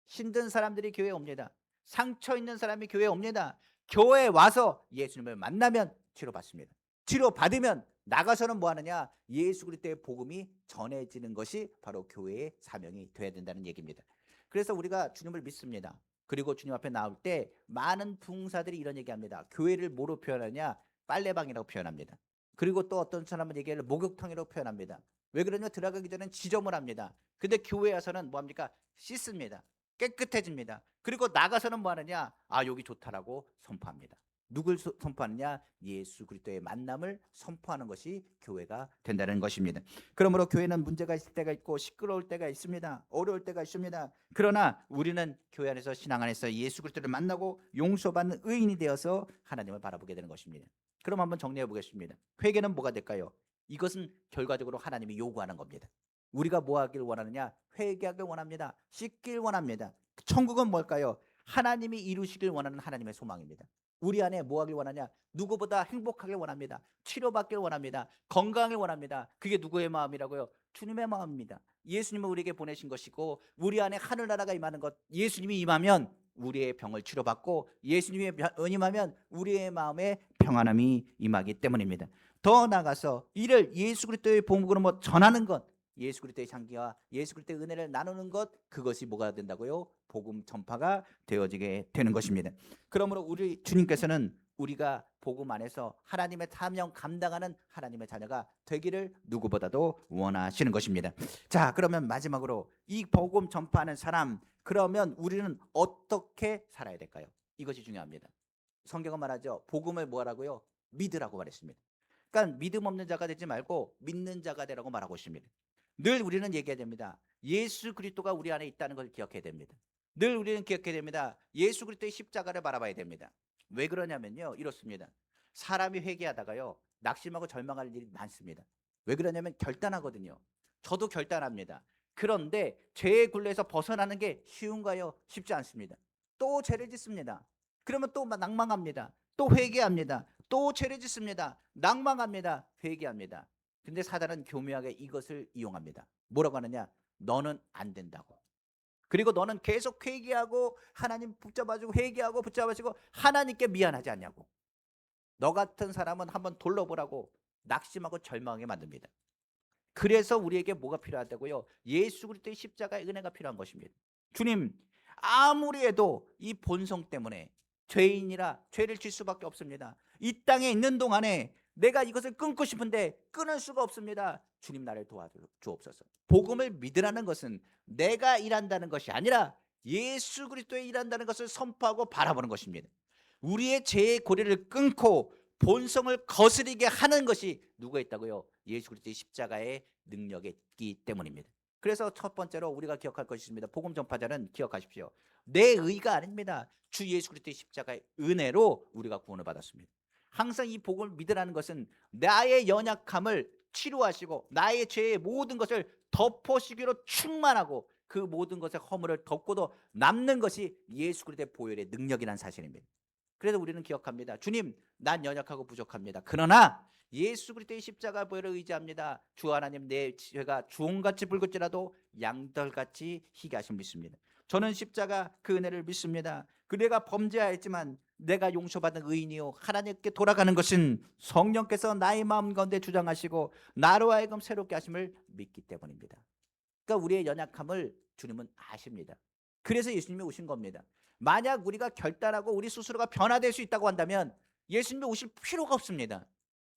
힘든 사람들이 교회에 옵니다. 상처 있는 사람이 교회에 옵니다. 교회에 와서 예수님을 만나면 치료받습니다. 치료받으면 나가서는 뭐 하느냐? 예수 그리스도의 복음이 전해지는 것이 바로 교회의 사명이 되어야 된다는 얘기입니다. 그래서 우리가 주님을 믿습니다. 그리고 주님 앞에 나올 때 많은 부흥사들이 이런 얘기합니다. 교회를 뭐로 표현하냐? 빨래방이라고 표현합니다. 그리고 또 어떤 사람은 얘기를 목욕탕이라고 표현합니다. 왜 그러냐? 들어가기 전에 지점을 합니다. 근데 교회에 와서는 뭐 합니까? 씻습니다. 깨끗해집니다. 그리고 나가서는 뭐 하느냐? 아, 여기 좋다라고 선포합니다. 누굴 선포하느냐? 예수 그리스도의 만남을 선포하는 것이 교회가 된다는 것입니다. 그러므로 교회는 문제가 있을 때가 있고 시끄러울 때가 있습니다. 어려울 때가 있습니다. 그러나 우리는 교회 안에서 신앙 안에서 예수 그리스도를 만나고 용서받는 의인이 되어서 하나님을 바라보게 되는 것입니다. 그럼 한번 정리해 보겠습니다. 회개는 뭐가 될까요? 이것은 결과적으로 하나님이 요구하는 겁니다. 우리가 뭐 하길 원하느냐? 회개하길 원합니다. 씻길 원합니다. 천국은 뭘까요? 하나님이 이루시길 원하는 하나님의 소망입니다. 우리 안에 뭐 하길 원하냐? 누구보다 행복하길 원합니다. 치료받길 원합니다. 건강을 원합니다. 그게 누구의 마음이라고요? 주님의 마음입니다. 예수님을 우리에게 보내신 것이고, 우리 안에 하늘나라가 임하는 것, 예수님이 임하면 우리의 병을 치료받고, 예수님이 임하면 우리의 마음에 평안함이 임하기 때문입니다. 더 나아가서 이를 예수 그리스도의 복음으로 뭐 전하는 것, 예수 그리스도의 향기와 예수 그리스도의 은혜를 나누는 것, 그것이 뭐가 된다고요? 복음 전파가 되어지게 되는 것입니다. 그러므로 우리 주님께서는 우리가 복음 안에서 하나님의 사명 감당하는 하나님의 자녀가 되기를 누구보다도 원하시는 것입니다. 자, 그러면 마지막으로 이 복음 전파하는 사람, 그러면 우리는 어떻게 살아야 될까요? 이것이 중요합니다. 성경은 말하죠. 복음을 뭐라고요? 믿으라고 말했습니다. 그러니까 믿음 없는 자가 되지 말고 믿는 자가 되라고 말하고 있습니다. 늘 우리는 얘기해야 됩니다. 예수 그리스도가 우리 안에 있다는 걸 기억해야 됩니다. 늘 우리는 기억해야 됩니다. 예수 그리스도의 십자가를 바라봐야 됩니다. 왜 그러냐면요, 이렇습니다. 사람이 회개하다가요 낙심하고 절망할 일이 많습니다. 왜 그러냐면 결단하거든요. 저도 결단합니다. 그런데 죄의 굴레에서 벗어나는 게 쉬운가요? 쉽지 않습니다. 또 죄를 짓습니다. 그러면 또 낭망합니다. 또 회개합니다. 또 죄를 짓습니다. 낭망합니다. 회개합니다. 근데 사단은 교묘하게 이것을 이용합니다. 뭐라고 하느냐? 너는 안 된다고. 그리고 너는 계속 회개하고 하나님 붙잡아주고 회개하고 붙잡아주고 하나님께 미안하지 않냐고. 너 같은 사람은 한번 돌려보라고 낙심하고 절망하게 만듭니다. 그래서 우리에게 뭐가 필요하다고요? 예수 그리스도의 십자가의 은혜가 필요한 것입니다. 주님, 아무리 해도 이 본성 때문에 죄인이라 죄를 질 수밖에 없습니다. 이 땅에 있는 동안에 내가 이것을 끊고 싶은데 끊을 수가 없습니다. 주님, 나를 도와주옵소서. 복음을 믿으라는 것은 내가 일한다는 것이 아니라 예수 그리스도의 일한다는 것을 선포하고 바라보는 것입니다. 우리의 죄의 고리를 끊고 본성을 거스리게 하는 것이 누가 있다고요? 예수 그리스도의 십자가의 능력이 있기 때문입니다. 그래서 첫 번째로 우리가 기억할 것이 있습니다. 복음 전파자는 기억하십시오. 내 의가 아닙니다. 주 예수 그리스도의 십자가의 은혜로 우리가 구원을 받았습니다. 항상 이 복음을 믿으라는 것은 나의 연약함을 치료하시고 나의 죄의 모든 것을 덮으시기로 충만하고 그 모든 것의 허물을 덮고도 남는 것이 예수 그리스도의 보혈의 능력이라는 사실입니다. 그래서 우리는 기억합니다. 주님, 난 연약하고 부족합니다. 그러나 예수 그리스도의 십자가 보혈을 의지합니다. 주 하나님, 내 죄가 주홍같이 붉을지라도 양털같이 희게 하심 믿습니다. 저는 십자가 그 은혜를 믿습니다. 그 내가 범죄하였지만 내가 용서받은 의인이요 하나님께 돌아가는 것은 성령께서 나의 마음 가운데 주장하시고 나로 하여금 새롭게 하심을 믿기 때문입니다. 그러니까 우리의 연약함을 주님은 아십니다. 그래서 예수님이 오신 겁니다. 만약 우리가 결단하고 우리 스스로가 변화될 수 있다고 한다면 예수님이 오실 필요가 없습니다.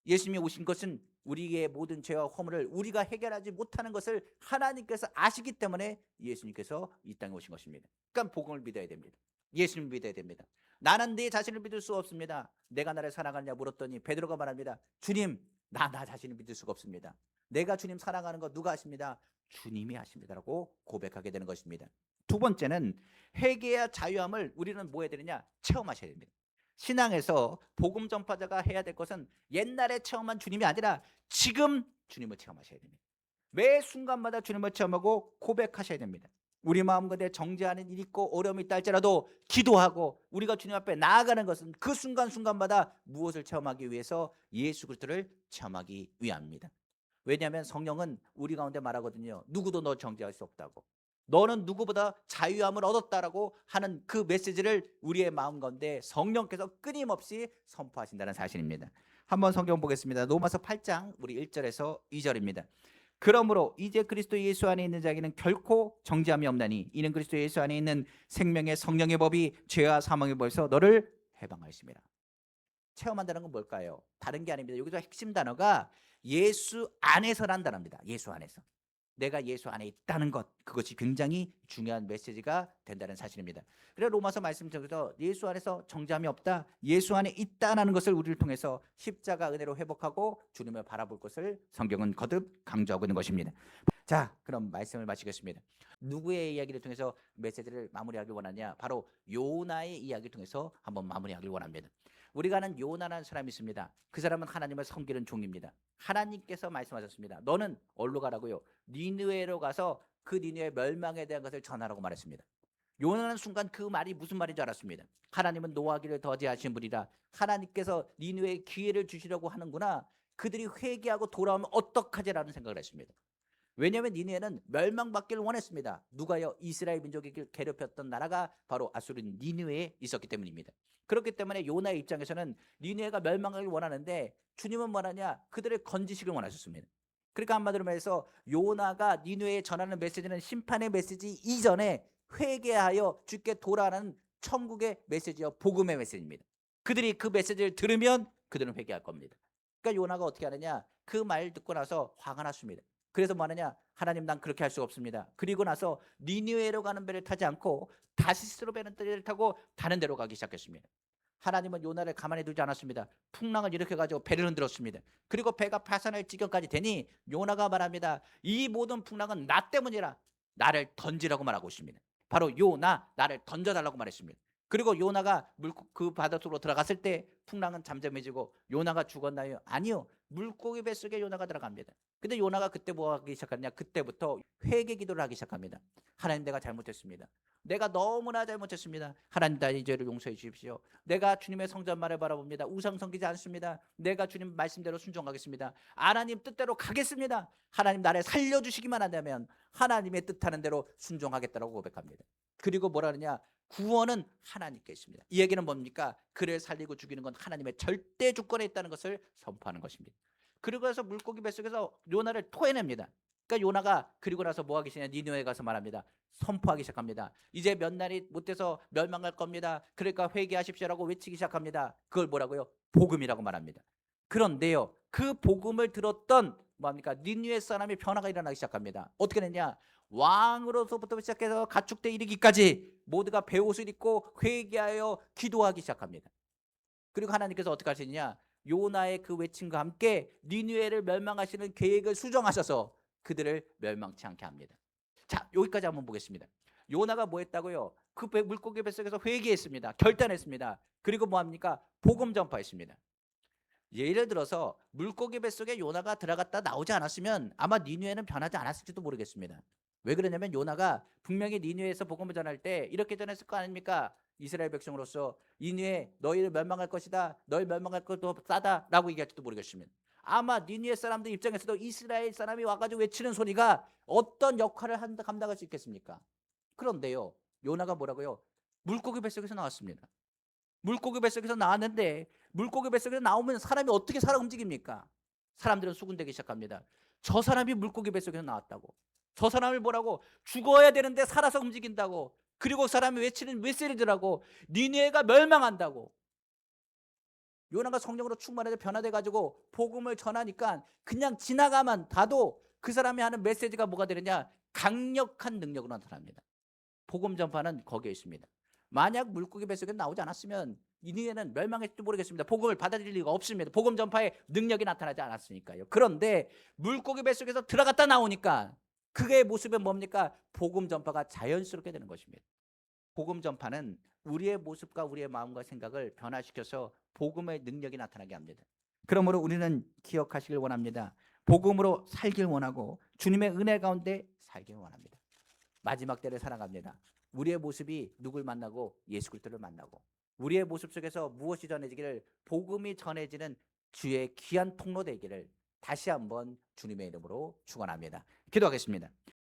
예수님이 오신 것은 우리의 모든 죄와 허물을 우리가 해결하지 못하는 것을 하나님께서 아시기 때문에 예수님께서 이 땅에 오신 것입니다. 그러니까 복음을 믿어야 됩니다. 예수님을 믿어야 됩니다. 나는 내 자신을 믿을 수 없습니다. 내가 나를 사랑하느냐 물었더니 베드로가 말합니다. 주님, 나 자신을 믿을 수가 없습니다. 내가 주님 사랑하는 거 누가 아십니다? 주님이 아십니다라고 고백하게 되는 것입니다. 두 번째는 회개와 자유함을 우리는 뭐 해야 되느냐? 체험하셔야 됩니다. 신앙에서 복음 전파자가 해야 될 것은 옛날에 체험한 주님이 아니라 지금 주님을 체험하셔야 됩니다. 매 순간마다 주님을 체험하고 고백하셔야 됩니다. 우리 마음 가운데 정죄하는 일이 있고 어려움이 있다 할지라도 기도하고 우리가 주님 앞에 나아가는 것은 그 순간순간마다 무엇을 체험하기 위해서? 예수 그리스도를 체험하기 위함입니다. 왜냐하면 성령은 우리 가운데 말하거든요. 누구도 너 정죄할 수 없다고. 너는 누구보다 자유함을 얻었다라고 하는 그 메시지를 우리의 마음 가운데 성령께서 끊임없이 선포하신다는 사실입니다. 한번 성경 보겠습니다. 로마서 8장 우리 1절에서 2절입니다. 그러므로 이제 그리스도 예수 안에 있는 자에게는 결코 정죄함이 없나니 이는 그리스도 예수 안에 있는 생명의 성령의 법이 죄와 사망의 법에서 너를 해방하였습니다. 체험한다는 건 뭘까요? 다른 게 아닙니다. 여기서 핵심 단어가 예수 안에서란 단어입니다. 예수 안에서. 내가 예수 안에 있다는 것, 그것이 굉장히 중요한 메시지가 된다는 사실입니다. 그래서 로마서 말씀 속에서 예수 안에서 정죄함이 없다, 예수 안에 있다는 것을 우리를 통해서 십자가 은혜로 회복하고 주님을 바라볼 것을 성경은 거듭 강조하고 있는 것입니다. 자, 그럼 말씀을 마치겠습니다. 누구의 이야기를 통해서 메시지를 마무리하길 원하냐? 바로 요나의 이야기를 통해서 한번 마무리하길 원합니다. 우리가 아는 요나라는 사람이 있습니다. 그 사람은 하나님을 섬기는 종입니다. 하나님께서 말씀하셨습니다. 너는 어디로 가라고요? 니느웨로 가서 그 니느웨 멸망에 대한 것을 전하라고 말했습니다. 요나는 순간 그 말이 무슨 말인 줄 알았습니다. 하나님은 노하기를 더디하신 분이라 하나님께서 니느웨에 기회를 주시려고 하는구나. 그들이 회개하고 돌아오면 어떡하지라는 생각을 했습니다. 왜냐하면 니느웨는 멸망받기를 원했습니다. 누가요? 이스라엘 민족이 괴롭혔던 나라가 바로 아수르 니느웨에 있었기 때문입니다. 그렇기 때문에 요나의 입장에서는 니느웨가 멸망하길 원하는데 주님은 뭐하냐? 그들을 건지시길 원하셨습니다. 그러니까 한마디로 말해서 요나가 니느웨에 전하는 메시지는 심판의 메시지 이전에 회개하여 주께 돌아가는 천국의 메시지와 복음의 메시지입니다. 그들이 그 메시지를 들으면 그들은 회개할 겁니다. 그러니까 요나가 어떻게 하느냐? 그 말 듣고 나서 화가 났습니다. 그래서 뭐 하느냐? 하나님, 난 그렇게 할 수가 없습니다. 그리고 나서 니느웨로 가는 배를 타지 않고 다시스로 배는 배를 타고 다른 데로 가기 시작했습니다. 하나님은 요나를 가만히 두지 않았습니다. 풍랑을 일으켜가지고 배를 흔들었습니다. 그리고 배가 파산할 지경까지 되니 요나가 말합니다. 이 모든 풍랑은 나 때문이라, 나를 던지라고 말하고 있습니다. 바로 요나, 나를 던져달라고 말했습니다. 그리고 요나가 그 바닷속으로 들어갔을 때 풍랑은 잠잠해지고 요나가 죽었나요? 아니요. 물고기 뱃속에 요나가 들어갑니다. 근데 요나가 그때 뭐 하기 시작하냐? 그때부터 회개 기도를 하기 시작합니다. 하나님, 내가 잘못했습니다. 내가 너무나 잘못했습니다. 하나님, 나의 죄를 용서해 주십시오. 내가 주님의 성전만을 바라봅니다. 우상 섬기지 않습니다. 내가 주님 말씀대로 순종하겠습니다. 하나님 뜻대로 가겠습니다. 하나님, 나를 살려주시기만 한다면 하나님의 뜻하는 대로 순종하겠다고 고백합니다. 그리고 뭐라 그러냐? 구원은 하나님께 있습니다. 이 얘기는 뭡니까? 그를 살리고 죽이는 건 하나님의 절대 주권에 있다는 것을 선포하는 것입니다. 그리고 나서 물고기 뱃속에서 요나를 토해냅니다. 그러니까 요나가 그리고 나서 뭐 하기 시작하냐? 니느웨에 가서 말합니다. 선포하기 시작합니다. 이제 몇 날이 못돼서 멸망할 겁니다. 그러니까 회개하십시오라고 외치기 시작합니다. 그걸 뭐라고요? 복음이라고 말합니다. 그런데요, 그 복음을 들었던 뭡니까? 니느웨 사람의 변화가 일어나기 시작합니다. 어떻게 됐냐? 왕으로서부터 시작해서 가축대 이르기까지 모두가 베옷을 입고 회개하여 기도하기 시작합니다. 그리고 하나님께서 어떻게 하시느냐? 요나의 그 외침과 함께 니느웨를 멸망하시는 계획을 수정하셔서 그들을 멸망치 않게 합니다. 자, 여기까지 한번 보겠습니다. 요나가 뭐 했다고요? 그 물고기 뱃속에서 회개했습니다. 결단했습니다. 그리고 뭐 합니까? 복음 전파했습니다. 예를 들어서 물고기 뱃속에 요나가 들어갔다 나오지 않았으면 아마 니느웨는 변하지 않았을지도 모르겠습니다. 왜 그러냐면 요나가 분명히 니느웨에서 복음을 전할 때 이렇게 전했을 거 아닙니까? 이스라엘 백성으로서 니느웨, 너희를 멸망할 것이다. 너희 멸망할 것도 싸다 라고 얘기할지도 모르겠습니다. 아마 니느웨 사람들 입장에서도 이스라엘 사람이 와가지고 외치는 소리가 어떤 역할을 감당할 수 있겠습니까? 그런데요, 요나가 뭐라고요? 물고기 뱃속에서 나왔습니다. 물고기 뱃속에서 나왔는데 물고기 뱃속에서 나오면 사람이 어떻게 살아 움직입니까? 사람들은 수군대기 시작합니다. 저 사람이 물고기 뱃속에서 나왔다고. 저 사람을 뭐라고? 죽어야 되는데 살아서 움직인다고. 그리고 사람이 외치는 메시지더라고. 니네가 멸망한다고. 요나가 성령으로 충만해서 변화돼 가지고 복음을 전하니까 그냥 지나가만 봐도 그 사람이 하는 메시지가 뭐가 되느냐? 강력한 능력으로 나타납니다. 복음 전파는 거기에 있습니다. 만약 물고기 뱃속에 나오지 않았으면 이니에는 멸망했을지도 모르겠습니다. 복음을 받아들일 리가 없습니다. 복음 전파에 능력이 나타나지 않았으니까요. 그런데 물고기 뱃속에서 들어갔다 나오니까 그의 모습은 뭡니까? 복음 전파가 자연스럽게 되는 것입니다. 복음 전파는 우리의 모습과 우리의 마음과 생각을 변화시켜서 복음의 능력이 나타나게 합니다. 그러므로 우리는 기억하시길 원합니다. 복음으로 살길 원하고 주님의 은혜 가운데 살길 원합니다. 마지막 때를 살아갑니다. 우리의 모습이 누굴 만나고 예수 그리스도를 만나고 우리의 모습 속에서 무엇이 전해지기를 복음이 전해지는 주의 귀한 통로 되기를 다시 한번 주님의 이름으로 축원합니다. 기도하겠습니다.